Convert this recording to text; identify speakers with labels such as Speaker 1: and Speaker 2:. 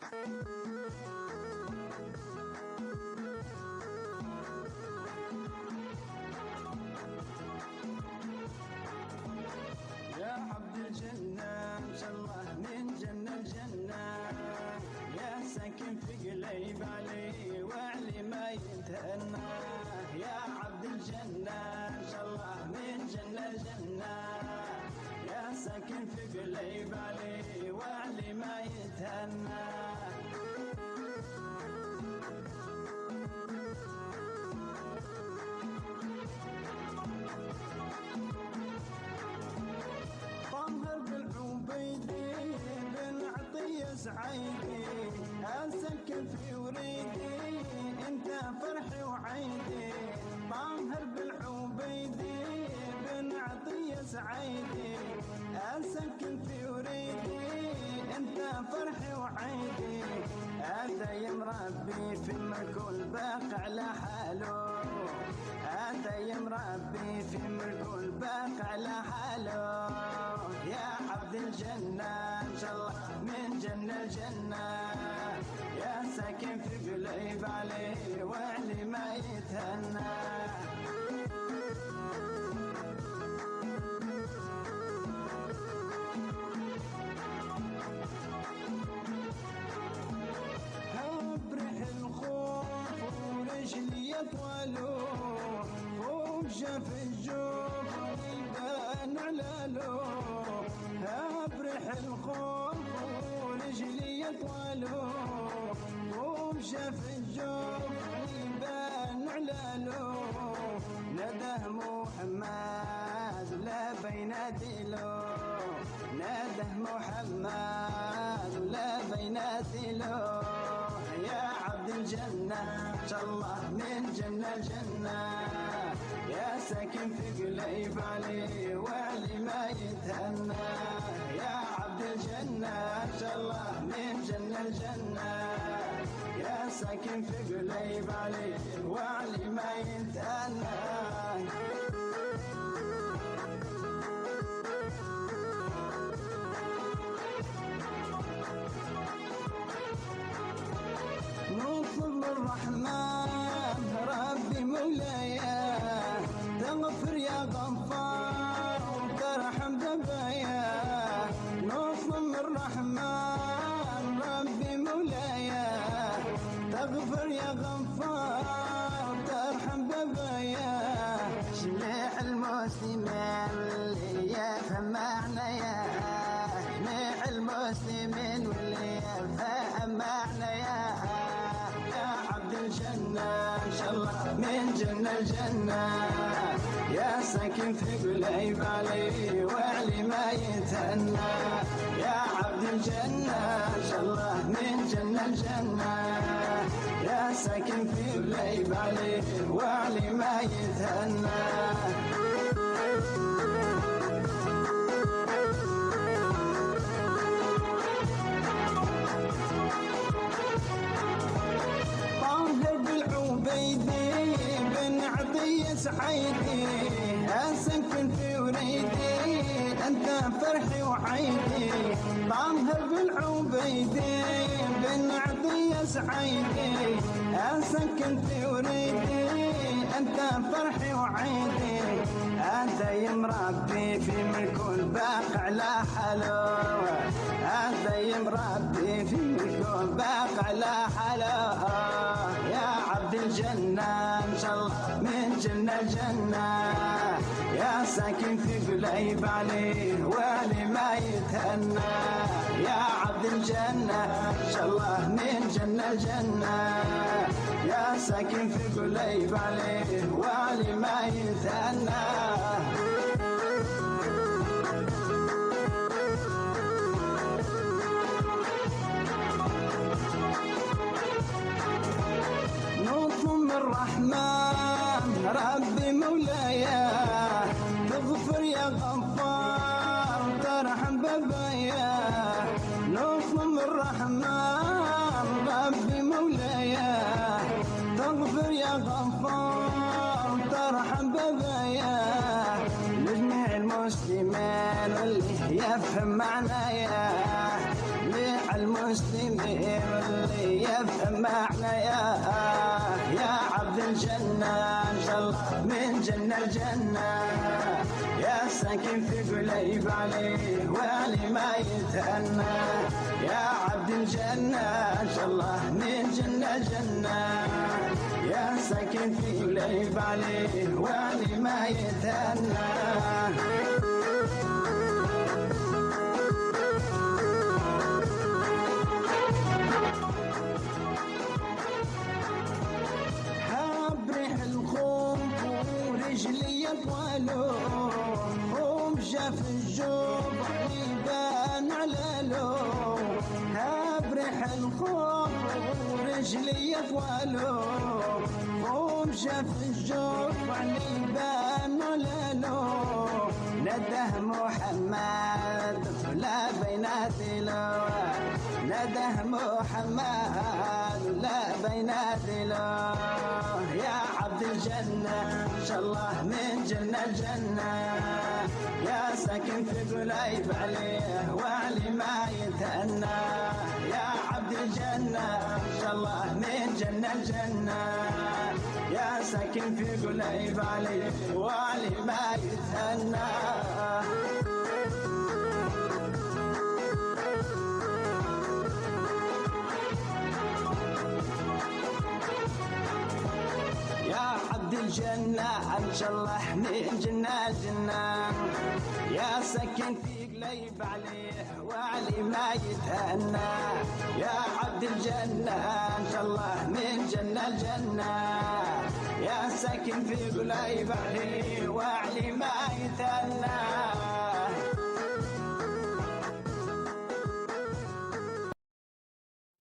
Speaker 1: يا عبد الجنة ما شاء الله من جنة الجنة، يا ساكن في قليب علي وعلي ما يتهنى. يا عبد الجنة ما شاء الله من جنة الجنة، يا ساكن في قليب علي وعلي ما يتهنى. سعيدي أسكن في وريدي انت فرحي وعيدي، طاهر بالعبيدي بن عطية سعيدي أسكن في وريدي انت فرحي وعيدي. هذا يمربي في ملك الباقي على حاله، هذا يمربي في ملك الباقي على حاله. يا عبد الجنة ان شاء الله من جنة الجنة، يا ساكن في قليب علي وعلي ما يتهنى. ابرح الخوف ورجلي يطولوا فوق شاف الجوف يبان علالو. ابرح الخوف ورجلي يطولوا فوق شاف الجوف يبان علالو. نده محمد ولا بينادي له، نده محمد ولا بينادي له. يا عبد الجنة ان شاء الله من جنة الجنة، يا ساكن في قليب علي وعلي ما يتهنى. يا عبد الجنة ان شاء الله من جنة الجنة، يا ساكن في قليب علي وعلي ما يتهنى. نطلب الرحمن ربي مولايا، تغفر يا غفار وترحم ذنبايا. نطلب الرحمن ربي مولايا، تغفر يا غفار وترحم ذنبايا. جميع المسلمين واللي يفهم معنايا، جميع المسلمين واللي يفهم معنايا. عبد الجنة ان شاء الله من جنة الجنة، يا ساكن في قليب علي وعلي ما يتهنى. يا عبد الجنة ان شاء الله من جنة الجنة، يا ساكن في قليب علي وعلي ما يتهنى. عبيدي بن عطية سعيدي أسكن في وريدي أنت فرحي وعيدي. طاهر بالعبيدي بن عطية سعيدي أسكن في وريدي أنت فرحي وعيدي. هذا يمربي في ملك الباقي على حاله، هذا يمربي في ملك الباقي على حاله. يا عبد الجنة ان شاء الله من جنة الجنة، يا ساكن في قليب علي وعلي ما يتهنى. يا عبد الجنة ان شاء الله من جنة الجنة، يا ساكن في قليب علي وعلي ما يتهنى. نطلب الرحمن ربي مولايا، تغفر يا غفار ترحم بابايا. نطلب الرحمن ربي مولايا، تغفر يا غفار ترحم بابايا. لجميع المسلمين واللي يفهم معنايا، جميع المسلمين افهم معنى يا عبد الجنة ان شاء الله من جنة الجنة يا ساكن في قليب عليه وعلي ما يتأنى يا عبد الجنة ان شاء الله من جنة الجنة يا ساكن في قليب عليه وعلي ما يتأنى رجلي يطوالو ومشى في الجوب يبان على لو هابرح الخوف ورجلي يطوالو ومشى في الجوب يبان على لو نده محمد لا بيناتي لو نده محمد لا بيناتي لو يا عبد الجنة إن شاء الله من جنة الجنة يا ساكن في قليب عليه وعلي ما يتأنى يا عبد الجنة إن شاء الله من جنة الجنة يا ساكن في قليب عليه وعلي ما يتأنى يا عبد الجنة ان شاء الله من جنة الجنة يا سكن في قليب عليه وعلي ما يتهنى يا عبد الجنة ان شاء الله من جنة الجنة يا سكن في قليب عليه وعلي ما يتهنى